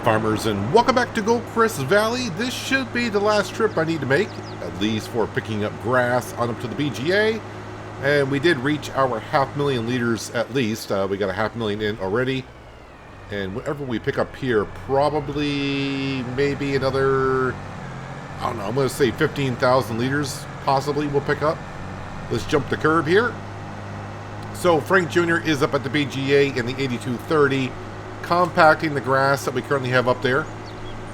farmers, and welcome back to Goldcrest Valley. This should be the last trip I need to make, at least for picking up grass on up to the BGA. And we did reach our 500,000 liters at least. We got a 500,000 in already. And whatever we pick up here, probably maybe another, I don't know, I'm going to say 15,000 liters possibly we'll pick up. Let's jump the curve here. So Frank Jr. is up at the BGA in the 8230. Compacting the grass that we currently have up there.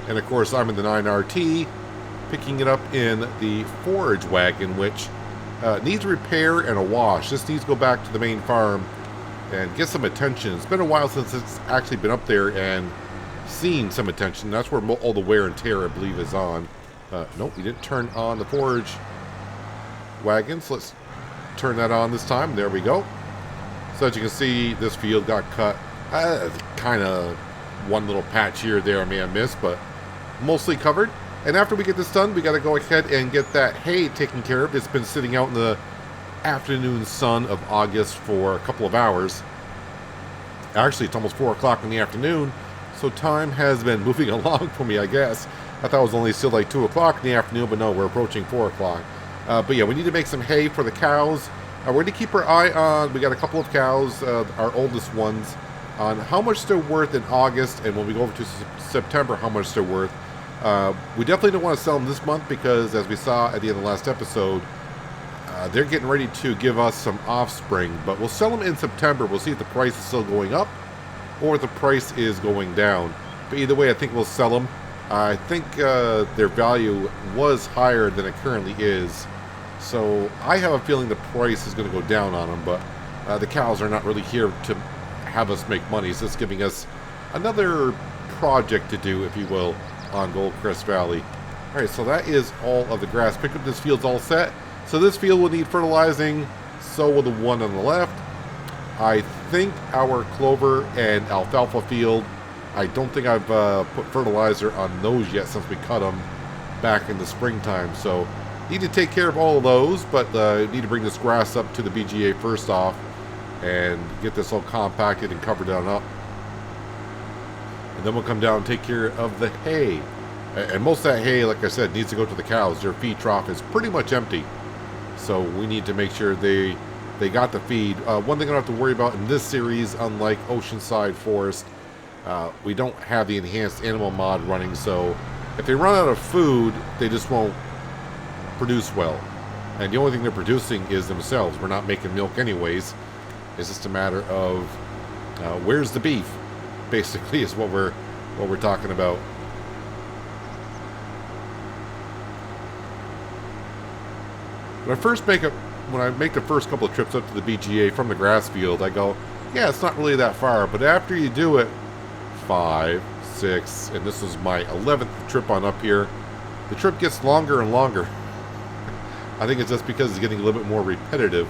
And of course I'm in the 9RT, picking it up in the forage wagon, which needs repair and a wash. This needs to go back to the main farm and get some attention. It's been a while since it's actually been up there and seen some attention. That's where all the wear and tear, I believe, is on. Nope, we didn't turn on the forage wagon, so let's turn that on this time. There we go. So as you can see, this field got cut. Kind of one little patch here or there I may have missed, but mostly covered. And after we get this done, we got to go ahead and get that hay taken care of. It's been sitting out in the afternoon sun of August for a couple of hours. Actually, it's almost 4 o'clock in the afternoon, so time has been moving along for me, I guess. I thought it was only still like 2 o'clock in the afternoon, but no, we're approaching 4 o'clock. But yeah, we need to make some hay for the cows. We're going to keep our eye on, we got a couple of cows, our oldest ones, on how much they're worth in August, and when we go over to September, how much they're worth. We definitely don't want to sell them this month because, as we saw at the end of the last episode, they're getting ready to give us some offspring. But we'll sell them in September. We'll see if the price is still going up or if the price is going down. But either way, I think we'll sell them. I think their value was higher than it currently is. So I have a feeling the price is going to go down on them. But the cows are not really here to have us make money. So it's giving us another project to do, if you will, on Goldcrest Valley. Alright, so that is all of the grass. Picked up this field's all set. So this field will need fertilizing. So will the one on the left. I think our clover and alfalfa field, I don't think I've put fertilizer on those yet since we cut them back in the springtime. So need to take care of all of those, but need to bring this grass up to the BGA first off and get this all compacted and covered down up. And then we'll come down and take care of the hay. And most of that hay, like I said, needs to go to the cows. Their feed trough is pretty much empty. So we need to make sure they got the feed. One thing I don't have to worry about in this series, unlike Oceanside Forest, we don't have the enhanced animal mod running. So if they run out of food, they just won't produce well. And the only thing they're producing is themselves. We're not making milk anyways. It's just a matter of where's the beef, basically, is what we're talking about. When I make the first couple of trips up to the BGA from the grass field, I go, yeah, it's not really that far. But after you do it 5, 6, and this is my 11th trip on up here, the trip gets longer and longer. I think it's just because it's getting a little bit more repetitive.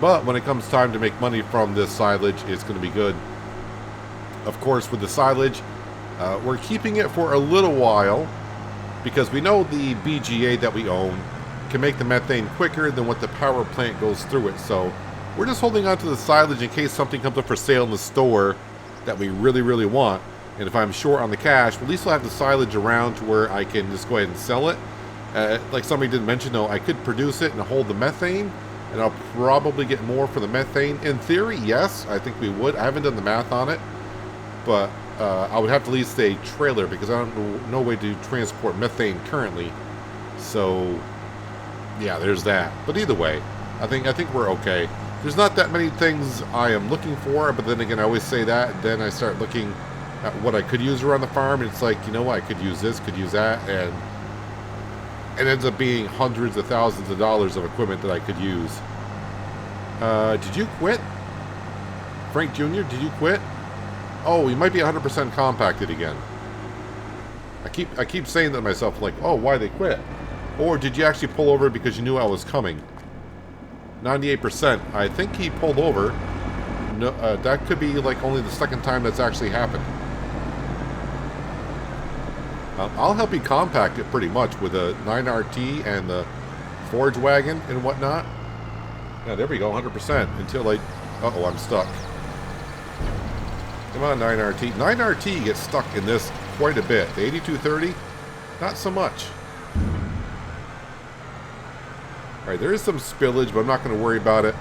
But when it comes time to make money from this silage, it's going to be good. Of course, with the silage, we're keeping it for a little while because we know the BGA that we own can make the methane quicker than what the power plant goes through it. So we're just holding on to the silage in case something comes up for sale in the store that we really, really want. And if I'm short on the cash, at least I'll have the silage around to where I can just go ahead and sell it. Like somebody did mention, though, I could produce it and hold the methane, and I'll probably get more for the methane. In theory, yes, I think we would. I haven't done the math on it, but I would have to lease a trailer because I don't know no way to transport methane currently. So yeah, there's that. But either way, I think we're okay. There's not that many things I am looking for, but then again, I always say that, and then I start looking at what I could use around the farm, and it's like, you know what, I could use this, could use that, and it ends up being hundreds of thousands of dollars of equipment that I could use. Did you quit? Frank Jr., did you quit? Oh, you might be 100% compacted again. I keep saying that to myself, like, oh, why they quit? Or did you actually pull over because you knew I was coming? 98%. I think he pulled over. No, that could be like only the second time that's actually happened. I'll help you compact it pretty much with a 9RT and the forage wagon and whatnot. Yeah, there we go, 100%. Until I... Uh-oh, I'm stuck. Come on, 9RT. 9RT gets stuck in this quite a bit. The 8230, not so much. Alright, there is some spillage, but I'm not going to worry about it.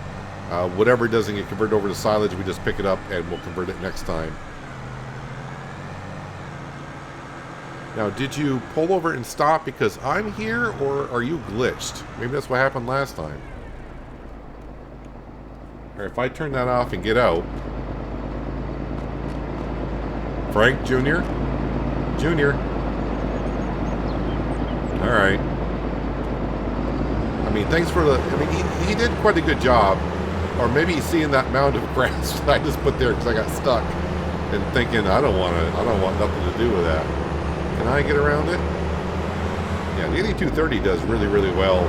Whatever doesn't get converted over to silage, we just pick it up and we'll convert it next time. Now, did you pull over and stop because I'm here, or are you glitched? Maybe that's what happened last time. Alright, if I turn that off and get out... Frank Jr.? Jr. Alright. I mean, thanks for the... I mean, he did quite a good job. Or maybe seeing that mound of grass that I just put there because I got stuck. And thinking, I don't want nothing to do with that. Can I get around it? Yeah, the 8230 does really, really well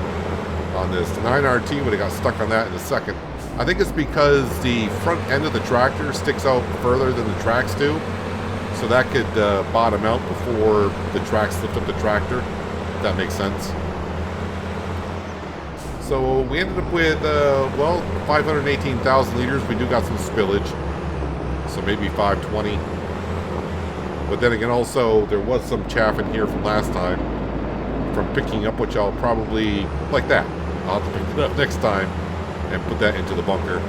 on this. The 9RT would have got stuck on that in a second. I think it's because the front end of the tractor sticks out further than the tracks do. So that could bottom out before the tracks lift up the tractor, if that makes sense. So we ended up with, well, 518,000 liters. We do got some spillage. So maybe 520. But then again, also, there was some chaff in here from last time. From picking up, which I'll probably, like that. I'll have to pick it up next time and put that into the bunker.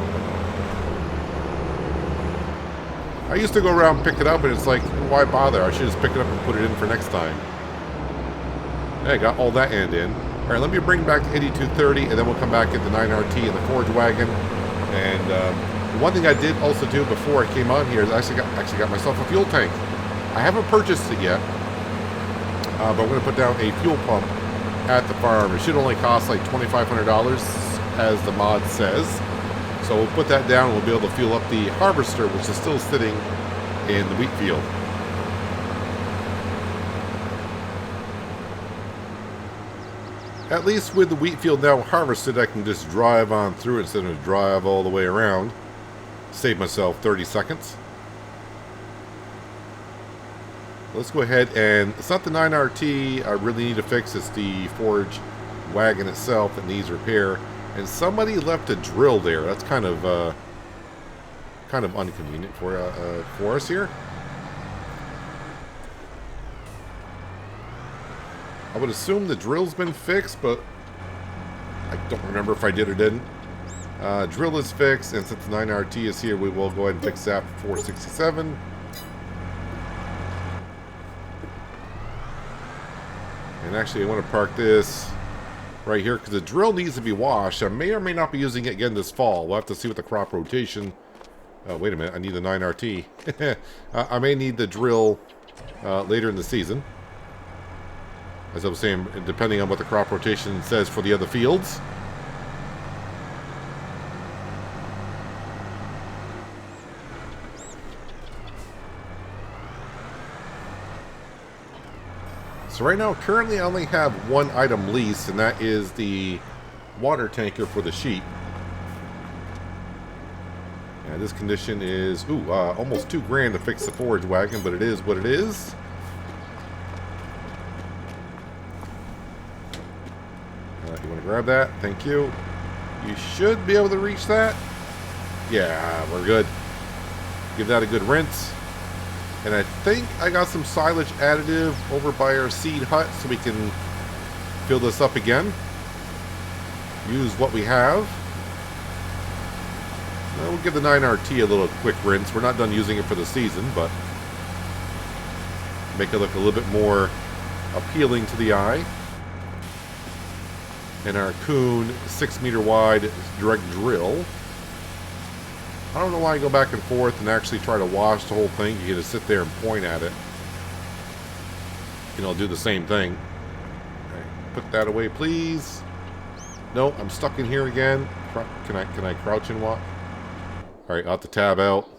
I used to go around and pick it up, and it's like, why bother? I should just pick it up and put it in for next time. Hey, I got all that end in. All right, let me bring back the 8230, and then we'll come back at the 9RT and the forage wagon. And one thing I did also do before I came on here is I actually got myself a fuel tank. I haven't purchased it yet, but I'm going to put down a fuel pump at the farm. It should only cost like $2,500, as the mod says. So we'll put that down, and we'll be able to fuel up the harvester, which is still sitting in the wheat field. At least with the wheat field now harvested, I can just drive on through it instead of drive all the way around. Save myself 30 seconds. Let's go ahead and... It's not the 9RT I really need to fix, it's the forage wagon itself that needs repair. And somebody left a drill there. That's kind of inconvenient for us here. I would assume the drill's been fixed, but I don't remember if I did or didn't. Drill is fixed, and since the 9RT is here, we will go ahead and fix that for 467. And actually, I want to park this right here because the drill needs to be washed. I may or may not be using it again this fall. We'll have to see what the crop rotation... wait a minute, I need the 9RT. I may need the drill later in the season. As I was saying, depending on what the crop rotation says for the other fields. So right now, currently I only have one item leased, and that is the water tanker for the sheep. And this condition is, almost $2,000 to fix the forage wagon, but it is what it is. You want to grab that? Thank you. You should be able to reach that. Yeah, we're good. Give that a good rinse. And I think I got some silage additive over by our seed hut so we can fill this up again. Use what we have. We'll give the 9RT a little quick rinse. We're not done using it for the season, but make it look a little bit more appealing to the eye. And our Kuhn 6-meter wide direct drill. I don't know why I go back and forth and actually try to wash the whole thing. You just sit there and point at it. You know, do the same thing. Right, put that away, please. No, I'm stuck in here again. Can I crouch and walk? All right, I'll have to tab out.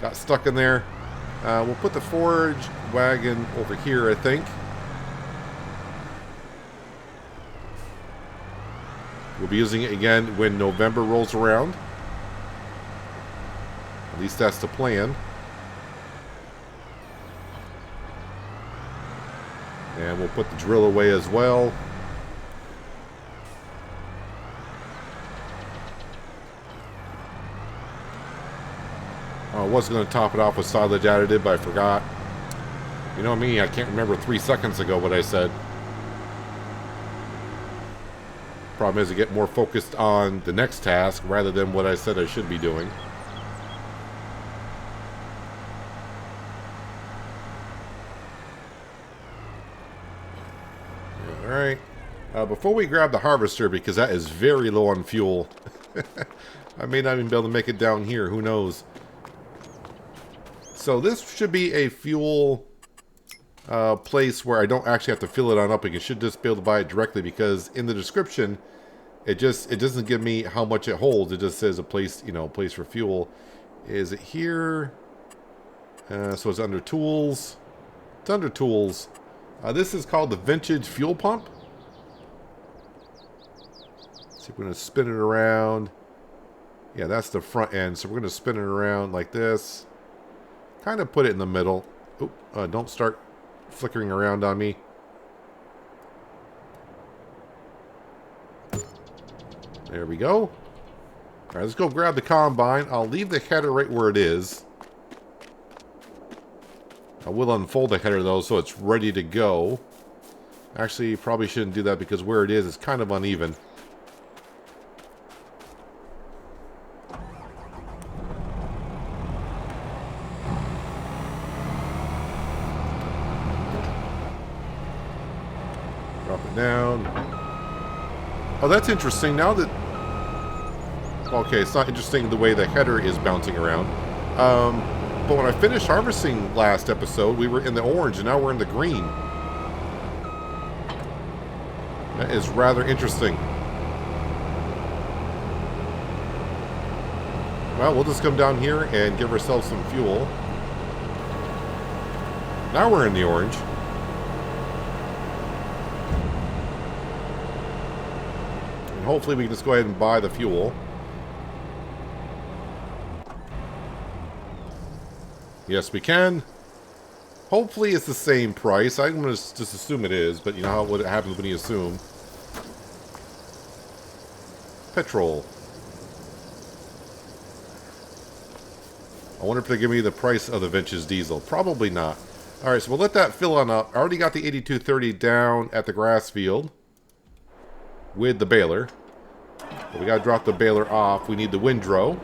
Got stuck in there. We'll put the forage wagon over here, I think. We'll be using it again when November rolls around. At least that's the plan. And we'll put the drill away as well. I was going to top it off with silage additive, but I forgot. You know me, I can't remember 3 seconds ago what I said. Problem is, I get more focused on the next task rather than what I said I should be doing. Alright. Before we grab the harvester, because that is very low on fuel. I may not even be able to make it down here, who knows. So this should be a fuel place where I don't actually have to fill it on up. I should just be able to buy it directly, because in the description it doesn't give me how much it holds. It just says a place, you know, place for fuel. Is it here? So it's under tools. It's under tools. This is called the vintage fuel pump. So we're going to spin it around. Yeah, that's the front end. So we're going to spin it around like this. Kind of put it in the middle. Oop, don't start flickering around on me. There we go. All right, let's go grab the combine. I'll leave the header right where it is. I will unfold the header, though, so it's ready to go. Actually, probably shouldn't do that, because where it is kind of uneven. Drop it down. Oh, that's interesting. Now that... Okay, it's not interesting the way the header is bouncing around. But when I finished harvesting last episode, we were in the orange, and now we're in the green. That is rather interesting. Well, we'll just come down here and give ourselves some fuel. Now we're in the orange. And hopefully we can just go ahead and buy the fuel. Yes, we can. Hopefully it's the same price. I'm going to just assume it is, but you know what happens when you assume. Petrol. I wonder if they give me the price of the vintage diesel. Probably not. Alright, so we'll let that fill on up. I already got the 8230 down at the grass field with the baler. But we got to drop the baler off. We need the windrow.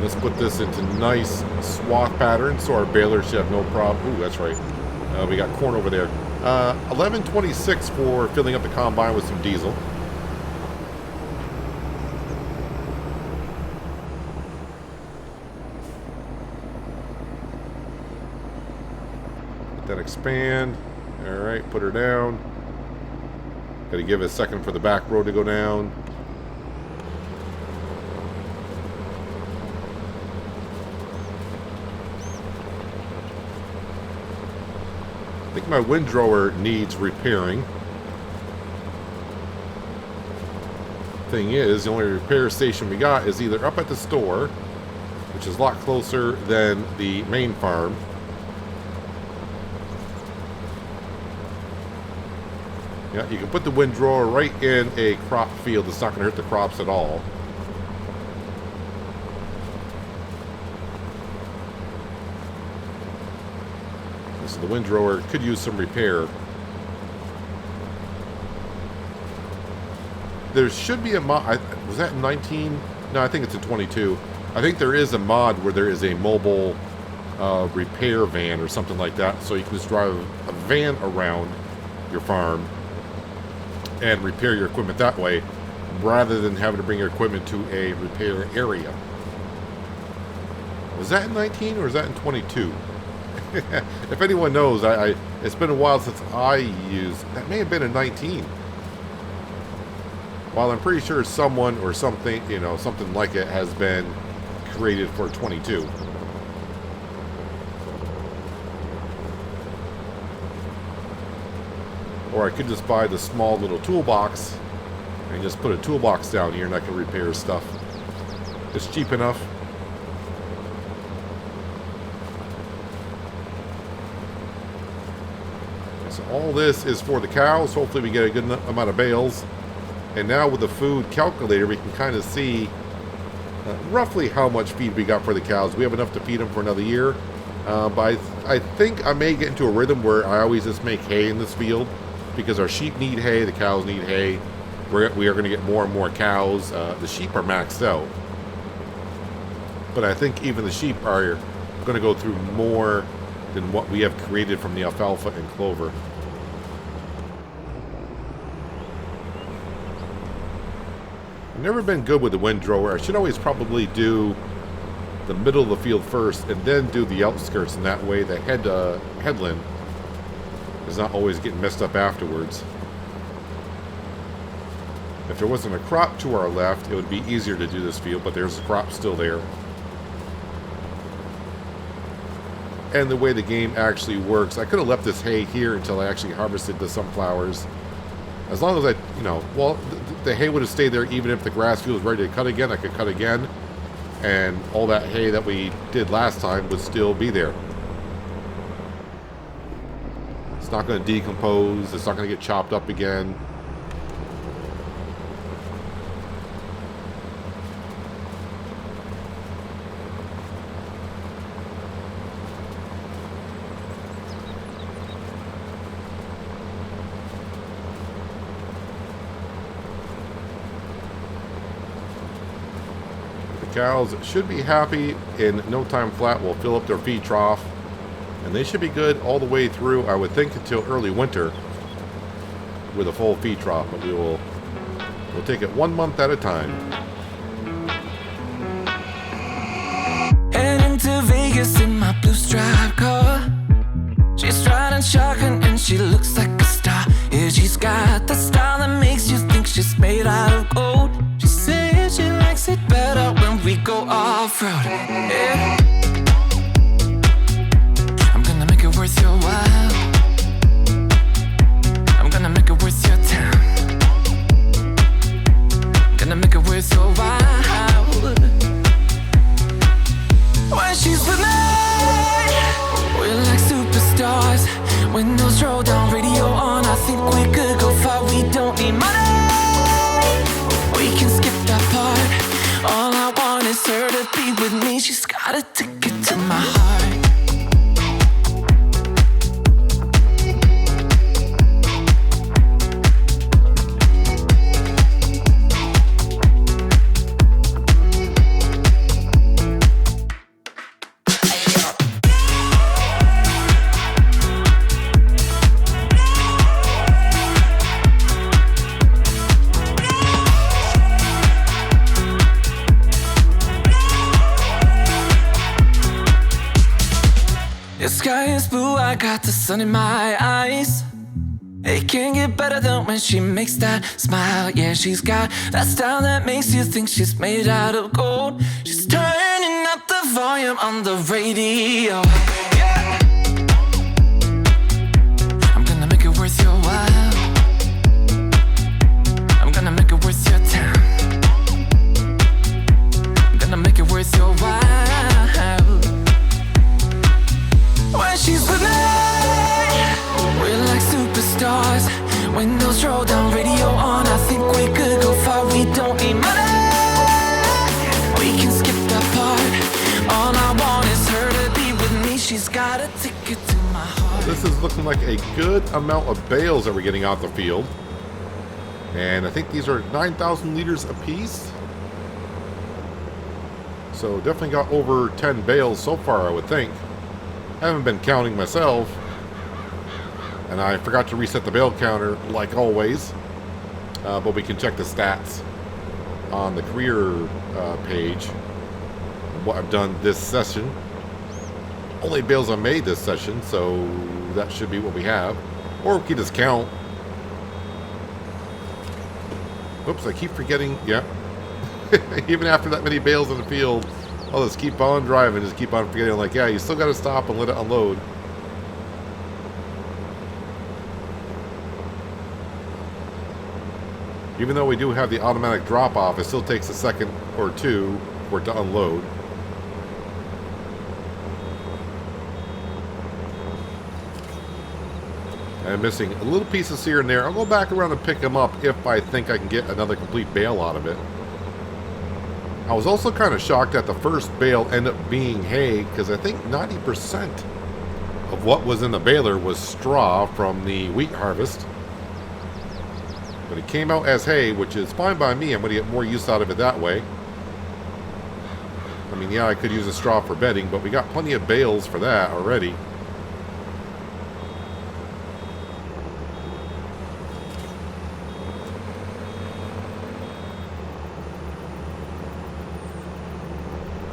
Let's put this into nice swath pattern so our baler should have no problem. Ooh, that's right. We got corn over there. 1126 for filling up the combine with some diesel. Let that expand. Alright, put her down. Gotta give it a second for the back row to go down. I think my windrower needs repairing. Thing is, the only repair station we got is either up at the store, which is a lot closer than the main farm. Yeah, you can put the windrower right in a crop field. It's not going to hurt the crops at all. So the windrower could use some repair. There should be a mod. Was that in 19? No, I think it's in 22. I think there is a mod where there is a mobile repair van or something like that. So you can just drive a van around your farm and repair your equipment that way, rather than having to bring your equipment to a repair area. Was that in 19 or was that in 22? If anyone knows, it's been a while since I used... That may have been in 19. While I'm pretty sure someone or something, you know, something like it has been created for 22. Or I could just buy the small little toolbox and just put a toolbox down here and I can repair stuff. It's cheap enough. So all this is for the cows. Hopefully we get a good amount of bales. And now with the food calculator, we can kind of see roughly how much feed we got for the cows. We have enough to feed them for another year. But I think I may get into a rhythm where I always just make hay in this field, because our sheep need hay, the cows need hay. We are going to get more and more cows. The sheep are maxed out. But I think even the sheep are going to go through more than what we have created from the alfalfa and clover. I've never been good with the windrower. I should always probably do the middle of the field first and then do the outskirts, and that way the headland is not always getting messed up afterwards. If there wasn't a crop to our left, it would be easier to do this field, but there's a crop still there. And the way the game actually works, I could have left this hay here until I actually harvested the sunflowers. As long as the hay would have stayed there even if the grass field was ready to cut again, I could cut again. And all that hay that we did last time would still be there. It's not going to decompose, it's not going to get chopped up again. Cows should be happy. In no time flat, we'll fill up their feed trough, and they should be good all the way through, I would think, until early winter with a full feed trough. But we'll take it 1 month at a time. Heading to Vegas in my blue striped car. She's riding shotgun and she looks like a star. Yeah, she's got the style that makes you think she's made out of gold. She says she likes it better when we go off-road. Yeah. I'm gonna make it worth your while. I'm gonna make it worth your time. Gonna make it worth your while. When she's with me, we're like superstars. Windows roll down, radio on. I think we could go far. We don't need money. We can skip that part. All I want is her to be with me. She's got a ticket to my heart. The sky is blue, I got the sun in my eyes. It can't get better than when she makes that smile. Yeah, she's got that style that makes you think she's made out of gold. She's turning up the volume on the radio. Yeah. I'm gonna make it worth your while. I'm gonna make it worth your time. I'm gonna make it worth your while. When she's with me, we're like superstars. Windows roll down, radio on. I think we could go far. We don't need money. We can skip that part. All I want is her to be with me. She's got a ticket to my heart. This is looking like a good amount of bales that we're getting out the field. And I think these are 9,000 liters apiece. So definitely got over 10 bales so far, I would think. I haven't been counting myself, and I forgot to reset the bale counter like always, but we can check the stats on the career page, what I've done this session. Only bales I made this session, so that should be what we have, or we can just count. Oops, I keep forgetting. Yeah. Even after that many bales in the field, I'll just keep on driving, just keep on forgetting, like, yeah, you still got to stop and let it unload. Even though we do have the automatic drop-off, it still takes a second or two for it to unload. I'm missing little pieces here and there. I'll go back around and pick them up if I think I can get another complete bale out of it. I was also kind of shocked that the first bale ended up being hay, because I think 90% of what was in the baler was straw from the wheat harvest. But it came out as hay, which is fine by me. I'm going to get more use out of it that way. I mean, yeah, I could use a straw for bedding, but we got plenty of bales for that already.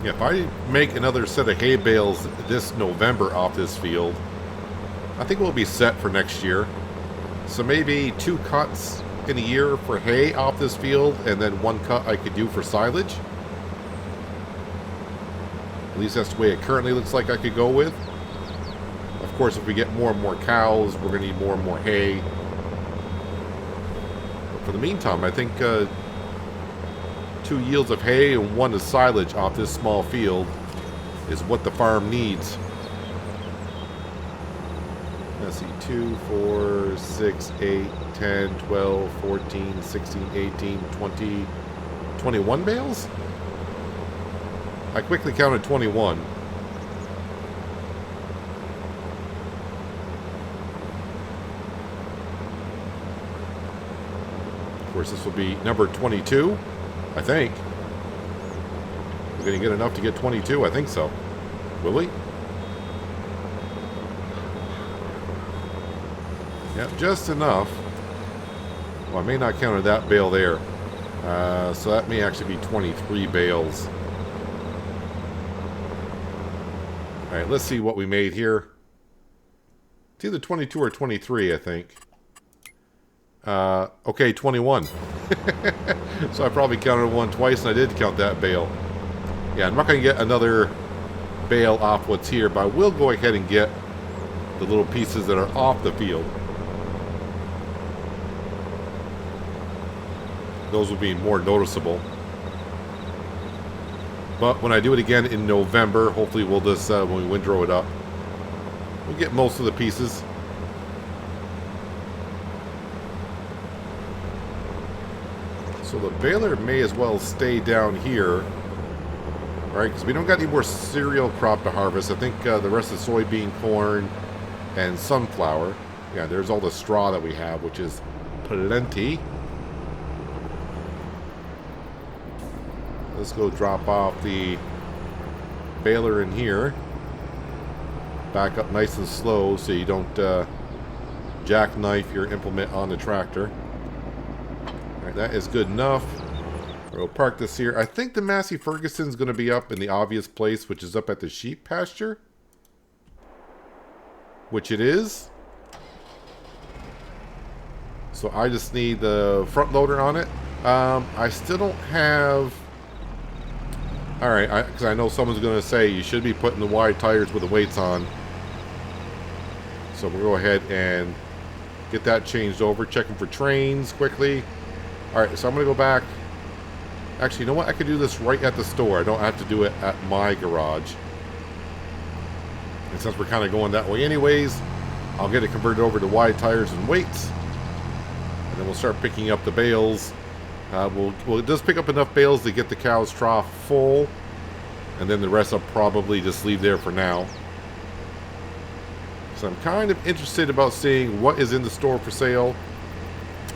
Yeah, if I make another set of hay bales this November off this field, I think we'll be set for next year. So maybe 2 cuts in a year for hay off this field, and then 1 cut I could do for silage. At least that's the way it currently looks like I could go with. Of course, if we get more and more cows, we're going to need more and more hay. But for the meantime, I think 2 yields of hay and 1 of silage off this small field is what the farm needs. Let's see, 2, 4, 6, 8, 10, 12, 14, 16, 18, 20, 21 bales? I quickly counted 21. Of course, this will be number 22, I think. We're going to get enough to get 22, I think so. Will we? Yep, just enough. Well, I may not count that bale there. So that may actually be 23 bales. Alright, let's see what we made here. It's either 22 or 23, I think. Okay, 21. So I probably counted 1 twice, and I did count that bale. Yeah, I'm not going to get another bale off what's here, but I will go ahead and get the little pieces that are off the field. Those will be more noticeable. But when I do it again in November, hopefully we'll just, when we windrow it up, we'll get most of the pieces. So the baler may as well stay down here. Alright, because we don't got any more cereal crop to harvest. I think the rest is soybean, corn, and sunflower. Yeah, there's all the straw that we have, which is plenty. Let's go drop off the baler in here. Back up nice and slow so you don't jackknife your implement on the tractor. Alright, that is good enough. We'll park this here. I think the Massey Ferguson's going to be up in the obvious place, which is up at the sheep pasture. Which it is. So I just need the front loader on it. I still don't have... Alright, because I know someone's going to say you should be putting the wide tires with the weights on. So we'll go ahead and get that changed over. Checking for trains quickly. Alright, so I'm going to go back. Actually, you know what? I could do this right at the store. I don't have to do it at my garage. And since we're kind of going that way anyways, I'll get it converted over to wide tires and weights. And then we'll start picking up the bales. We'll just pick up enough bales to get the cow's trough full, and then the rest I'll probably just leave there for now. So I'm kind of interested about seeing what is in the store for sale,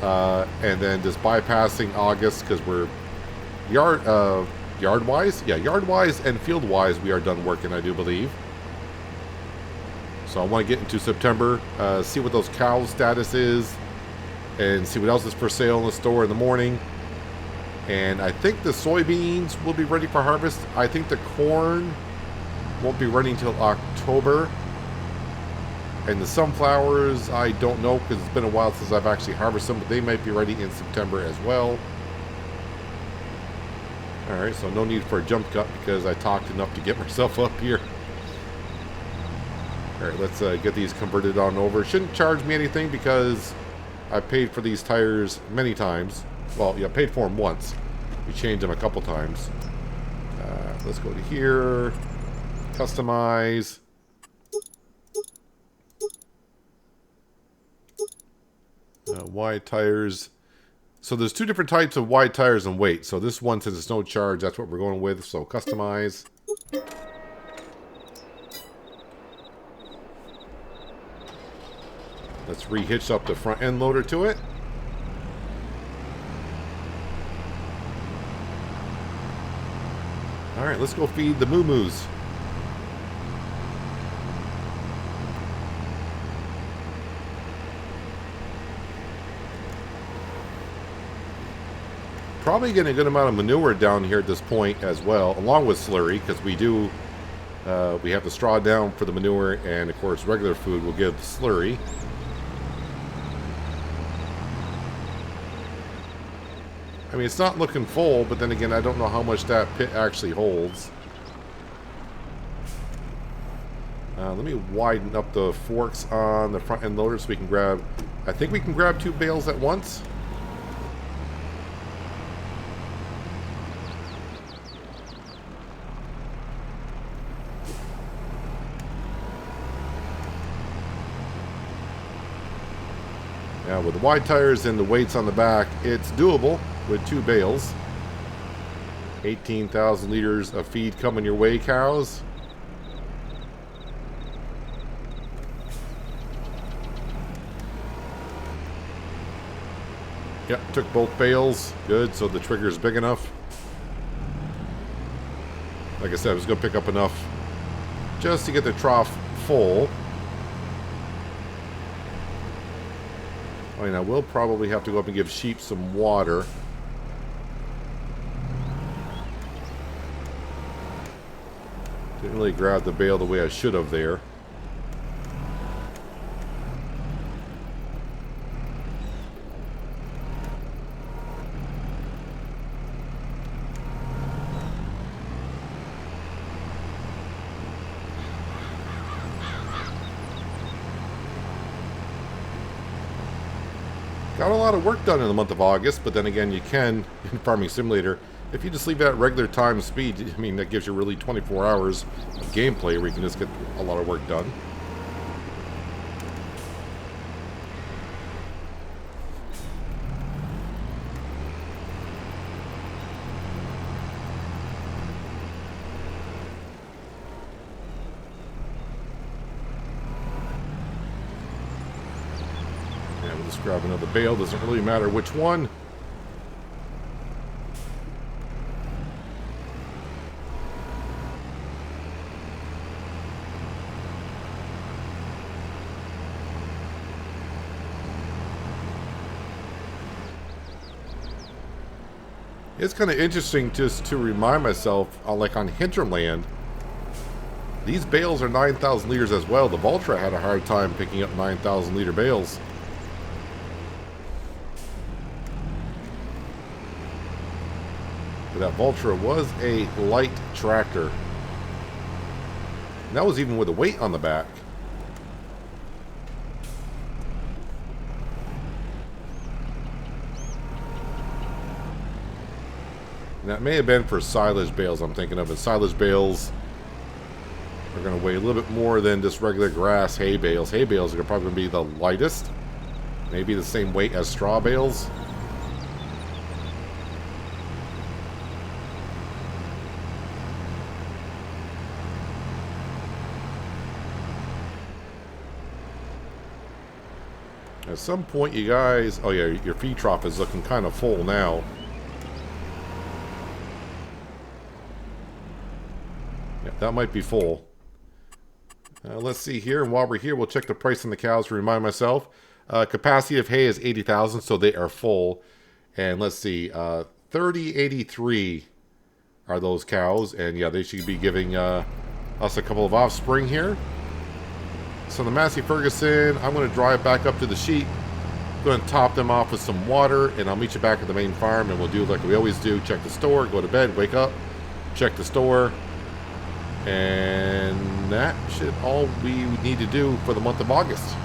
and then just bypassing August because we're yard-wise, yeah, yard-wise and field-wise we are done working, I do believe. So I want to get into September, see what those cows' status is, and see what else is for sale in the store in the morning. And I think the soybeans will be ready for harvest. I think the corn won't be ready until October. And the sunflowers, I don't know because it's been a while since I've actually harvested them, but they might be ready in September as well. Alright, so no need for a jump cut because I talked enough to get myself up here. Alright, let's get these converted on over. Shouldn't charge me anything because I paid for these tires many times. Well, yeah, paid for them once. We changed them a couple times. Let's go to here. Customize. Wide tires. So there's two different types of wide tires and weight. So this one, since it's no charge, that's what we're going with. So customize. Let's re-hitch up the front end loader to it. All right, let's go feed the moo-moos. Probably getting a good amount of manure down here at this point as well, along with slurry, because we have the straw down for the manure, and of course regular food will give slurry. I mean, it's not looking full, but then again, I don't know how much that pit actually holds. Let me widen up the forks on the front end loader so we can grab, I think we can grab 2 bales at once. Now with the wide tires and the weights on the back, it's doable with 2 bales. 18,000 liters of feed coming your way, cows. Yep, took both bales. Good, so the trigger's big enough. Like I said, I was going to pick up enough just to get the trough full. I mean, I will probably have to go up and give sheep some water. Didn't really grab the bale the way I should have there. Got a lot of work done in the month of August, but then again, you can, in Farming Simulator, if you just leave it at regular time speed, I mean, that gives you really 24 hours of gameplay where you can just get a lot of work done. Grab another bale, doesn't really matter which one. It's kind of interesting just to remind myself, like on hinterland, these bales are 9,000 liters as well. The Valtra had a hard time picking up 9,000 liter bales. But that Valtra was a light tractor. And that was even with a weight on the back. And that may have been for silage bales I'm thinking of. And silage bales are going to weigh a little bit more than just regular grass hay bales. Hay bales are probably going to be the lightest. Maybe the same weight as straw bales. At some point, you guys... Oh, yeah, your feed trough is looking kind of full now. Yeah, that might be full. Let's see here. And while we're here, we'll check the price on the cows to remind myself. Capacity of hay is 80,000, so they are full. And let's see. 3083 are those cows. And, yeah, they should be giving us a couple of offspring here. So the Massey Ferguson, I'm going to drive back up to the sheep. I'm going to top them off with some water, and I'll meet you back at the main farm, and we'll do like we always do. Check the store, go to bed, wake up, check the store. And that should all we need to do for the month of August.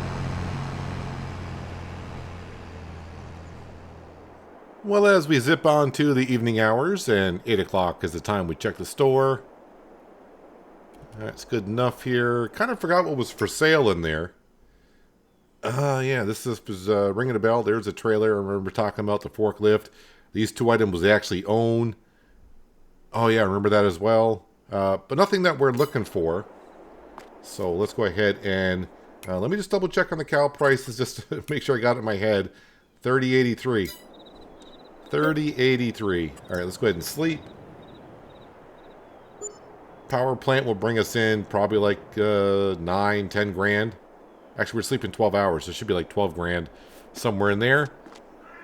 Well, as we zip on to the evening hours, and 8 o'clock is the time we check the store. That's good enough here. Kind of forgot what was for sale in there. Yeah, this is ringing a bell. There's a trailer. I remember talking about the forklift. These two items they actually own. Oh yeah, I remember that as well. But nothing that we're looking for. So let's go ahead and let me just double check on the cow prices just to make sure I got it in my head. 3083. 3083. All right, let's go ahead and sleep. Power plant will bring us in probably like 9, 10 grand. Actually, we're sleeping 12 hours, so it should be like 12 grand somewhere in there.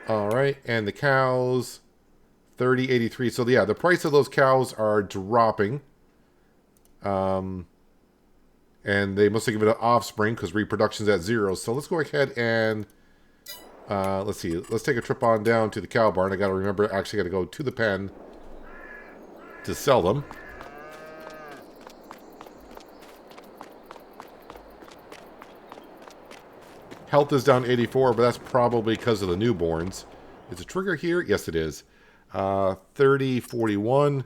All right, and the cows, 3083. So yeah, the price of those cows are dropping. And they must have given it offspring because reproduction's at 0. So let's go ahead and let's see. Let's take a trip on down to the cow barn. I got to remember, actually got to go to the pen to sell them. Health is down 84, but that's probably because of the newborns. Is a trigger here? Yes, it is. 3041.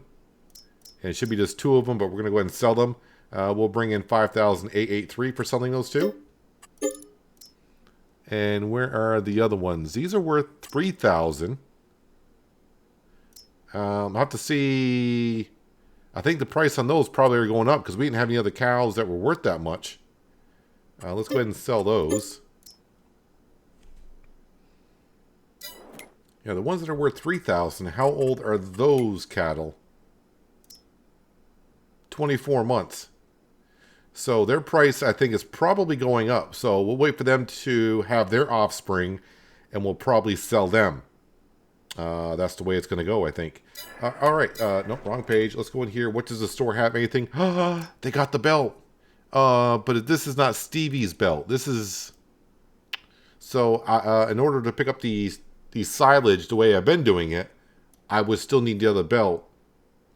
And it should be just 2 of them, but we're going to go ahead and sell them. We'll bring in 5,883 for selling those 2. And where are the other ones? These are worth 3,000. I'll have to see. I think the price on those probably are going up because we didn't have any other cows that were worth that much. Let's go ahead and sell those. Yeah, the ones that are worth 3,000. How old are those cattle? 24 months. So their price, I think, is probably going up. So we'll wait for them to have their offspring, and we'll probably sell them. That's the way it's going to go, I think. All right. Nope, wrong page. Let's go in here. What does the store have? Anything? They got the belt. But this is not Stevie's belt. This is... So in order to pick up the silage the way I've been doing it, I would still need the other belt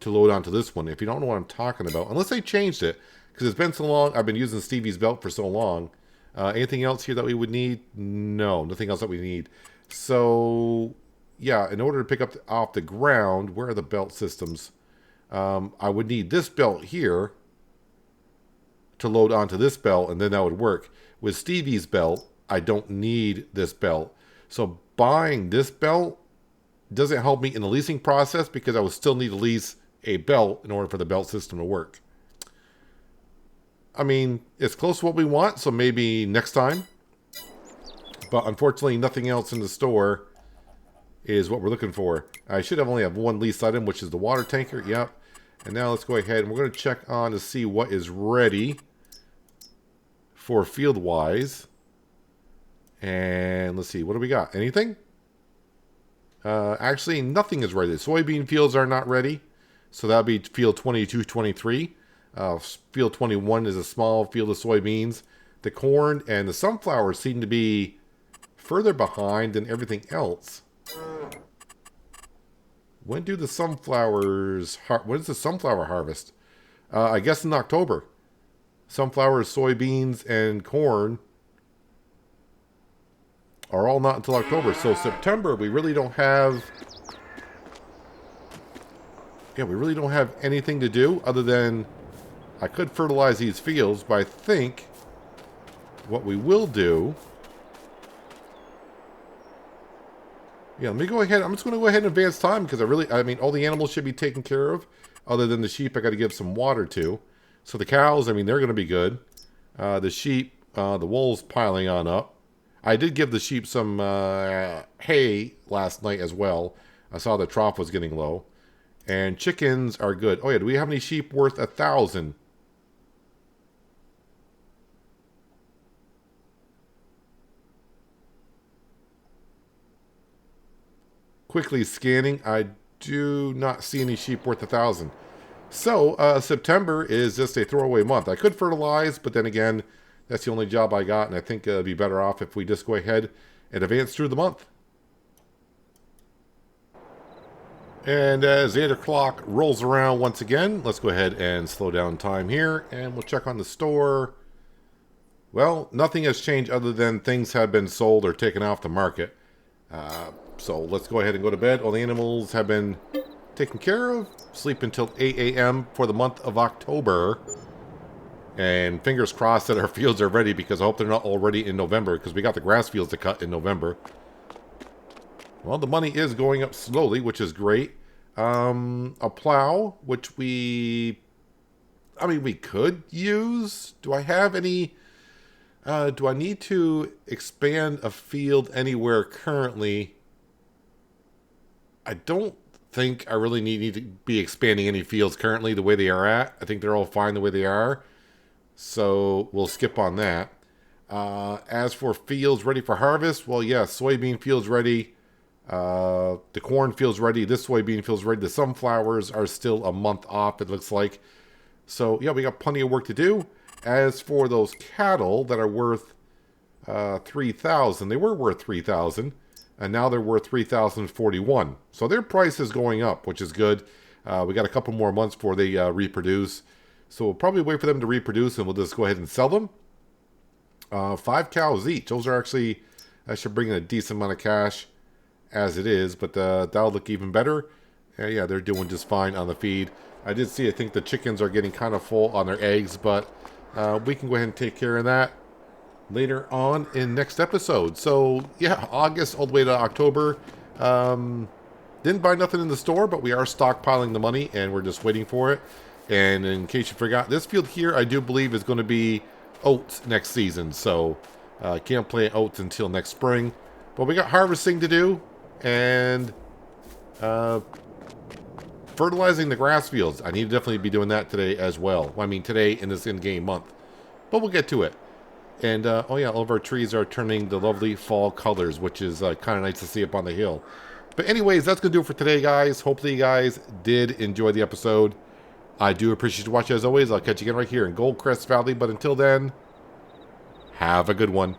to load onto this one. If you don't know what I'm talking about, unless they changed it, because it's been so long, I've been using Stevie's belt for so long. Anything else here that we would need? No, nothing else that we need. So, yeah, in order to pick up off the ground, where are the belt systems? I would need this belt here to load onto this belt, and then that would work. With Stevie's belt, I don't need this belt. So buying this belt doesn't help me in the leasing process because I would still need to lease a belt in order for the belt system to work. I mean, it's close to what we want, so maybe next time. But unfortunately, nothing else in the store is what we're looking for. I should only have one lease item, which is the water tanker. Yep. And now let's go ahead and we're going to check on to see what is ready for field-wise. And let's see, what do we got? Anything? Actually, nothing is ready. The soybean fields are not ready. So that'll be field 22, 23. Field 21 is a small field of soybeans. The corn and the sunflowers seem to be further behind than everything else. When do the sunflowers... When is the sunflower harvest? I guess in October. Sunflowers, soybeans, and corn are all not until October. So September, we really don't have... Yeah, we really don't have anything to do other than... I could fertilize these fields, but I think what we will do... Yeah, let me go ahead. I'm just going to go ahead and advance time because I mean, all the animals should be taken care of other than the sheep I got to give some water to. So the cows, I mean, they're going to be good. The sheep, the wool's piling on up. I did give the sheep some hay last night as well. I saw the trough was getting low. And chickens are good. Oh yeah, do we have any sheep worth 1,000? Quickly scanning, I do not see any sheep worth 1,000. So, September is just a throwaway month. I could fertilize, but then again, that's the only job I got, and I think it'd be better off if we just go ahead and advance through the month. And as the 8 o'clock rolls around once again, let's go ahead and slow down time here, and we'll check on the store. Well, nothing has changed other than things have been sold or taken off the market. So let's go ahead and go to bed. All the animals have been taken care of. Sleep until 8 a.m. for the month of October. And fingers crossed that our fields are ready, because I hope they're not already in November, because we got the grass fields to cut in November. Well, the money is going up slowly, which is great. A plow, which we could use. Do I have any... do I need to expand a field anywhere currently? I don't think I really need to be expanding any fields currently the way they are at. I think they're all fine the way they are. So we'll skip on that. As for fields ready for harvest, well, yeah, soybean fields ready. The corn fields ready. This soybean fields ready. The sunflowers are still a month off, it looks like. So, yeah, we got plenty of work to do. As for those cattle that are worth 3,000, they were worth 3,000, and now they're worth 3,041. So their price is going up, which is good. We got a couple more months before they reproduce. So we'll probably wait for them to reproduce, and we'll just go ahead and sell them. 5 cows each. Those are actually, that should bring in a decent amount of cash as it is, but that'll look even better. Yeah, they're doing just fine on the feed. I did see, I think the chickens are getting kind of full on their eggs, but we can go ahead and take care of that later on in next episode. So, yeah, August all the way to October. Didn't buy nothing in the store, but we are stockpiling the money, and we're just waiting for it. And in case you forgot, this field here, I do believe, is going to be oats next season. So, can't plant oats until next spring. But we got harvesting to do, and fertilizing the grass fields. I need to definitely be doing that today as well. I mean, today in this in-game month. But we'll get to it. And, oh yeah, all of our trees are turning the lovely fall colors, which is kind of nice to see up on the hill. But anyways, that's going to do it for today, guys. Hopefully you guys did enjoy the episode. I do appreciate you watching as always. I'll catch you again right here in Goldcrest Valley. But until then, have a good one.